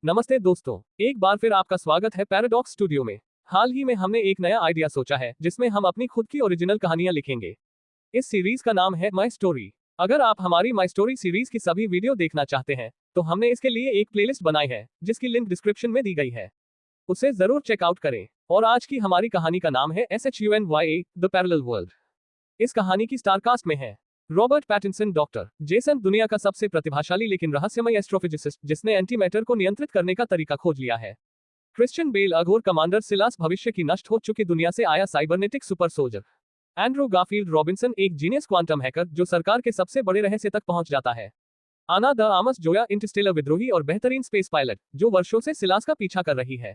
नमस्ते दोस्तों, एक बार फिर आपका स्वागत है पैराडॉक्स स्टूडियो में। हाल ही में हमने एक नया आइडिया सोचा है जिसमें हम अपनी खुद की ओरिजिनल कहानियां लिखेंगे। इस सीरीज का नाम है माई स्टोरी। अगर आप हमारी माई स्टोरी सीरीज की सभी वीडियो देखना चाहते हैं तो हमने इसके लिए एक प्लेलिस्ट बनाई है जिसकी लिंक डिस्क्रिप्शन में दी गई है, उसे जरूर चेकआउट करें। और आज की हमारी कहानी का नाम है SHUNYA द पैरेलल वर्ल्ड। इस कहानी की स्टारकास्ट में है रॉबर्ट पैटिंसन, डॉक्टर जेसन, दुनिया का सबसे प्रतिभाशाली लेकिन रहस्यमय एस्ट्रोफिजिसिस्ट जिसने एंटी मैटर को नियंत्रित करने का तरीका खोज लिया है। क्रिश्चियन बेल, अघोर कमांडर सिलास, भविष्य की नष्ट हो चुकी दुनिया से आया cybernetic super soldier. Andrew Garfield Robinson, एक जीनियस क्वांटम हैकर जो सरकार के सबसे बड़े रहस्य तक पहुंच जाता है। आना द आमस जोया, इंटरस्टेलर विद्रोही और बेहतरीन स्पेस पायलट जो वर्षों से सिलास का पीछा कर रही है।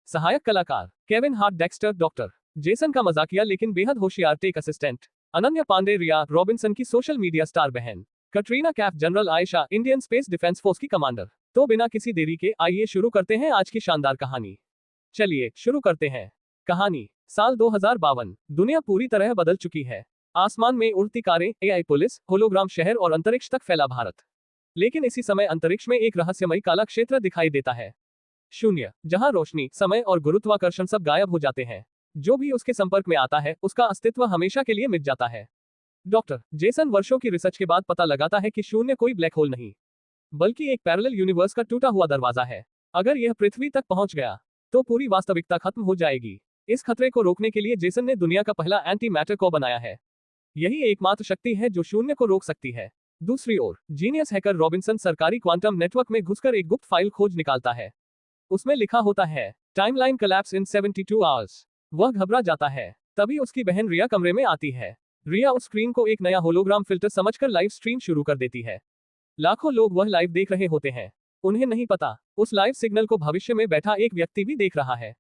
सहायक कलाकार Kevin Hart, Dexter, doctor Jason का मजाकिया लेकिन बेहद होशियार टेक असिस्टेंट अनन्या पांडे, रिया रॉबिन्सन की सोशल मीडिया स्टार बहन, Katrina Kaif, general Ayesha, Indian space defence force की कमांडर। तो बिना किसी देरी के आइए शुरू करते हैं आज की शानदार कहानी। चलिए शुरू करते हैं कहानी। साल 2052, दुनिया पूरी तरह बदल चुकी है। आसमान में उड़ती कारें, AI पुलिस, होलोग्राम शहर और अंतरिक्ष तक फैला भारत। लेकिन इसी समय अंतरिक्ष में एक रहस्यमयी काला क्षेत्र दिखाई देता है, शून्य, जहां रोशनी, समय और गुरुत्वाकर्षण सब गायब हो जाते हैं। जो भी उसके संपर्क में आता है उसका अस्तित्व हमेशा के लिए मिट जाता है। डॉक्टर जेसन वर्षों की रिसर्च के बाद पता लगाता है कि शून्य कोई ब्लैक होल नहीं बल्कि एक पैरेलल यूनिवर्स का टूटा हुआ दरवाजा है। अगर यह पृथ्वी तक पहुंच गया तो पूरी वास्तविकता खत्म हो जाएगी। इस खतरे को रोकने के लिए जेसन ने दुनिया का पहला एंटी मैटर को बनाया है। यही एकमात्र शक्ति है जो शून्य को रोक सकती है। दूसरी ओर जीनियस हैकर रॉबिन्सन सरकारी क्वांटम नेटवर्क में घुसकर एक गुप्त फाइल खोज निकालता है। उसमें लिखा होता है टाइमलाइन कोलैप्स इन 72 आवर्स। वह घबरा जाता है। तभी उसकी बहन रिया कमरे में आती है। रिया उस स्क्रीन को एक नया होलोग्राम फिल्टर समझकर लाइव स्ट्रीम शुरू कर देती है। लाखों लोग वह लाइव देख रहे होते हैं। उन्हें नहीं पता उस लाइव सिग्नल को भविष्य में बैठा एक व्यक्ति भी देख रहा है।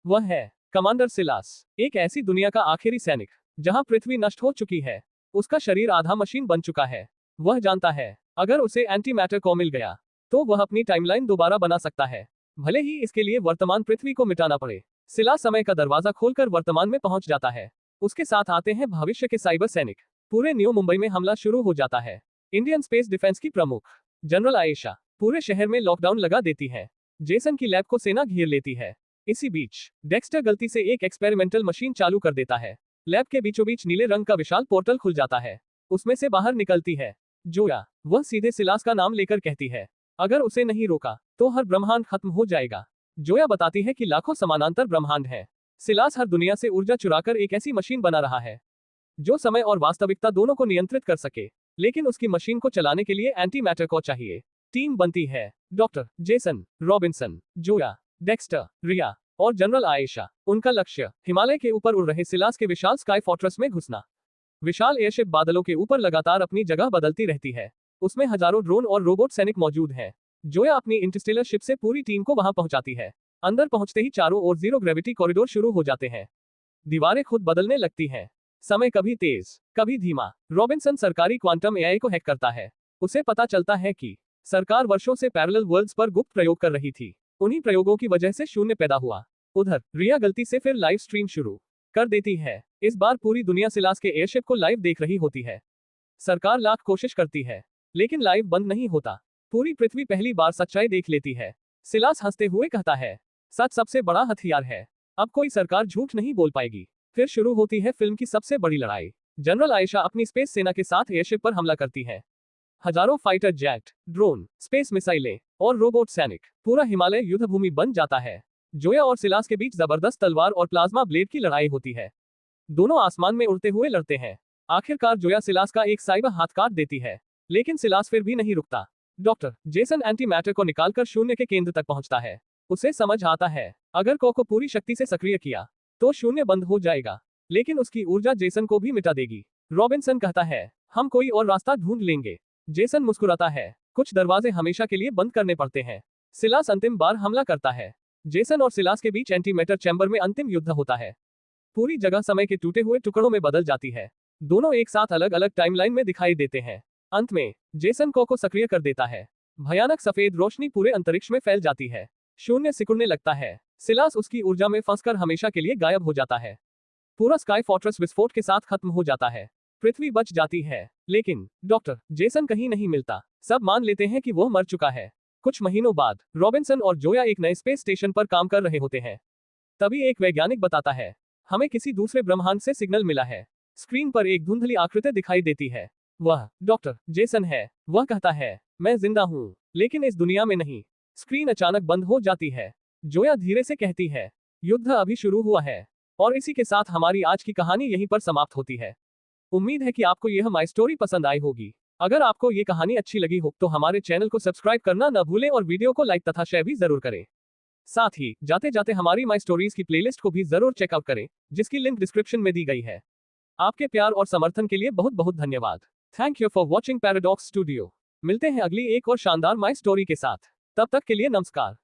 वह है कमांडर सिलास, एक ऐसी दुनिया का आखिरी सैनिक जहां पृथ्वी नष्ट हो चुकी है। उसका शरीर आधा मशीन बन चुका है। वह जानता है अगर उसे एंटी मैटर को मिल गया तो वह अपनी टाइमलाइन दोबारा बना सकता है, भले ही इसके लिए वर्तमान पृथ्वी को मिटाना पड़े। सिलास समय का दरवाजा खोलकर वर्तमान में पहुंच जाता है। उसके साथ आते हैं भविष्य के साइबर सैनिक। पूरे न्यू मुंबई में हमला शुरू हो जाता है। इंडियन स्पेस डिफेंस की प्रमुख जनरल आयशा पूरे शहर में लॉकडाउन लगा देती है। जेसन की लैब को सेना घेर लेती है। इसी बीच डेक्स्टर गलती से एक एक्सपेरिमेंटल मशीन चालू कर देता है। लैब के बीचों बीच नीले रंग का विशाल पोर्टल खुल जाता है। उसमें से बाहर निकलती है जोया। वह सीधे सिलास का नाम लेकर कहती है अगर उसे नहीं रोका तो हर ब्रह्मांड खत्म हो जाएगा। जोया बताती है कि लाखों समानांतर ब्रह्मांड हैं। सिलास हर दुनिया से ऊर्जा चुराकर एक ऐसी मशीन बना रहा है जो समय और वास्तविकता दोनों को नियंत्रित कर सके। लेकिन उसकी मशीन को चलाने के लिए एंटी मैटर को चाहिए। टीम बनती है doctor Jason, Robinson, Zoya, Dexter, Riya और जनरल आयशा। उनका लक्ष्य हिमालय के ऊपर उड़ रहे सिलास के विशाल स्काई फोर्ट्रेस में घुसना। विशाल एयरशिप बादलों के ऊपर लगातार अपनी जगह बदलती रहती है। उसमें हजारों ड्रोन और रोबोट सैनिक मौजूद हैं। जोया अपनी इंटरस्टेलर शिप से पूरी टीम को वहां पहुंचाती है। अंदर पहुंचते ही चारों ओर जीरो ग्रेविटी कॉरिडोर शुरू हो जाते हैं। दीवारें खुद बदलने लगती हैं। समय कभी तेज कभी धीमा। रॉबिन्सन सरकारी क्वांटम AI को हैक करता है। उसे पता चलता है कि सरकार वर्षों से पैरेलल वर्ल्ड्स पर गुप्त प्रयोग कर रही थी। उन्हीं प्रयोगों की वजह से शून्य पैदा हुआ। उधर रिया गलती से फिर लाइव स्ट्रीम शुरू कर देती है। इस बार पूरी दुनिया सिलास के एयरशिप को लाइव देख रही होती है। सरकार लाख कोशिश करती है लेकिन लाइव बंद नहीं होता। पूरी पृथ्वी पहली बार सच्चाई देख लेती है। सिलास हंसते हुए कहता है सच सबसे बड़ा हथियार है। अब कोई सरकार झूठ नहीं बोल पाएगी। फिर शुरू होती है फिल्म की सबसे बड़ी लड़ाई। जनरल आयशा अपनी स्पेस सेना के साथ एयरशिप पर हमला करती है। हजारों फाइटर जेट, ड्रोन, स्पेस मिसाइलें और रोबोट सैनिक। पूरा हिमालय युद्ध भूमि बन जाता है। जोया और सिलास के बीच जबरदस्त तलवार और प्लाज्मा ब्लेड की लड़ाई होती है। दोनों आसमान में उड़ते हुए लड़ते हैं। आखिरकार जोया सिलास का एक साइबर हाथ काट देती है लेकिन सिलास फिर भी नहीं रुकता। डॉक्टर जेसन एंटी मैटर को निकालकर शून्य के केंद्र तक पहुंचता है। उसे समझ आता है अगर को पूरी शक्ति से सक्रिय किया तो शून्य बंद हो जाएगा, लेकिन उसकी ऊर्जा जेसन को भी मिटा देगी। रॉबिन्सन कहता है हम कोई और रास्ता ढूंढ लेंगे। जेसन मुस्कुराता है कुछ दरवाजे हमेशा के लिए बंद करने पड़ते हैं। सिलास अंतिम बार हमला करता है। जेसन और सिलास के बीच एंटी मैटर चैम्बर में अंतिम युद्ध होता है। पूरी जगह समय के टूटे हुए टुकड़ों में बदल जाती है। दोनों एक साथ अलग अलग टाइमलाइन में दिखाई देते हैं। अंत में जेसन को सक्रिय कर देता है। भयानक सफेद रोशनी पूरे अंतरिक्ष में फैल जाती है। शून्य सिकुड़ने लगता है। सिलास उसकी ऊर्जा में फंसकर हमेशा के लिए गायब हो जाता है। पूरा स्काई फोर्ट्रेस विस्फोट के साथ खत्म हो जाता है। पृथ्वी बच जाती है लेकिन डॉक्टर जेसन कहीं नहीं मिलता। सब मान लेते हैं कि वो मर चुका है। कुछ महीनों बाद रॉबिन्सन और जोया एक नए स्पेस स्टेशन पर काम कर रहे होते हैं। तभी एक वैज्ञानिक बताता है, हमें किसी दूसरे ब्रह्मांड से सिग्नल मिला है। स्क्रीन पर एक धुंधली आकृति दिखाई देती है। वह डॉक्टर जेसन है। वह कहता है, मैं जिंदा हूँ, लेकिन इस दुनिया में नहीं। स्क्रीन अचानक बंद हो जाती है। जोया धीरे से कहती है, युद्ध अभी शुरू हुआ है। और इसी के साथ हमारी आज की कहानी यहीं पर समाप्त होती है। उम्मीद है कि आपको यह माई स्टोरी पसंद आई होगी। अगर आपको ये कहानी अच्छी लगी हो तो हमारे चैनल को सब्सक्राइब करना न भूलें और वीडियो को लाइक तथा शेयर भी जरूर करें। साथ ही जाते जाते हमारी माई स्टोरीज की प्लेलिस्ट को भी जरूर चेकआउट करें, जिसकी लिंक डिस्क्रिप्शन में दी गई है। आपके प्यार और समर्थन के लिए बहुत बहुत धन्यवाद। Thank you for watching paradox studio. मिलते हैं अगली एक और शानदार माई स्टोरी के साथ। तब तक के लिए नमस्कार।